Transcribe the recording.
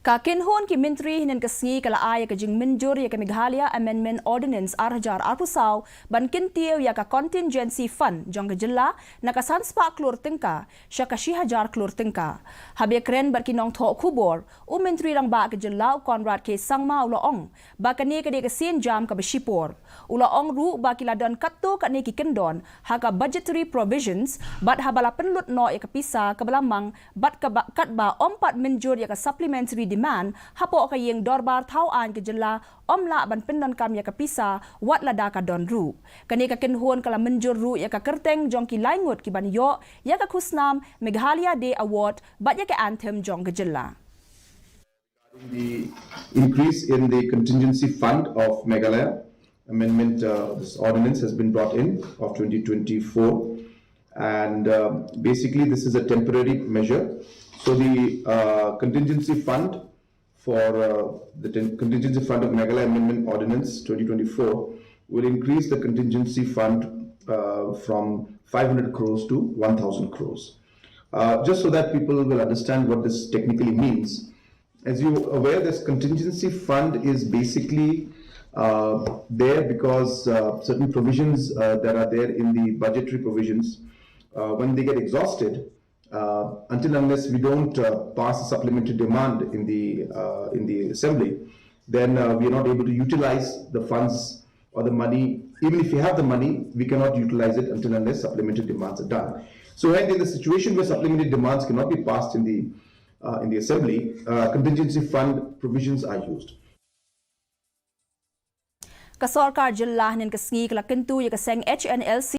Kynhun ki Myntri hinan kasngi kala aya ka jing Mynjur ya ka Meghalaya Amendment Ordinance arhajar arpusaw ban Kyntiew ya ka Contingency Fund jong ka Jylla nakasanspa klur tingka siya ka 1,000 klur tingka. Habya kren bar kinong tho kubor u Myntri rang ba ka Jylla Konrad ke sangma ulaong ba kani ka de ka sin jam ka besipor. Ulaong ru ba kiladon katto ka ni ki kendon ha ka budgetary provisions bat habala penlut no ya ka pisa ka balamang bat ka kat ba ompat Mynjur ya ka supplementary demand hapo kayeng dorbar tauan ke Jylla omla ban pendon kam ya kapisa wat lada ka don ru kani ka Kynhun kala Mynjur ru ya ka kerteng jong ki laingut ki ban yo ya ka khusnam Meghalaya Day Award bat ya ka anthem jong ke Jylla. The increase in the contingency fund of Meghalaya amendment, this ordinance has been brought in of 2024, and basically this is a temporary measure. So the contingency fund for the contingency fund of Meghalaya Amendment Ordinance 2024 will increase the contingency fund from 500 crores to 1,000 crores. Just so that people will understand what this technically means. As you are aware, this contingency fund is basically there because certain provisions that are there in the budgetary provisions, when they get exhausted, until unless we don't pass a supplementary demand in the assembly, then we are not able to utilize the funds or the money. Even if we have the money, we cannot utilize it until unless supplementary demands are done. So when in the situation where supplementary demands cannot be passed in the assembly, contingency fund provisions are used. Ka Sorkar Jylla hinan kasngi kala Kyntiew ya ka seng HNLC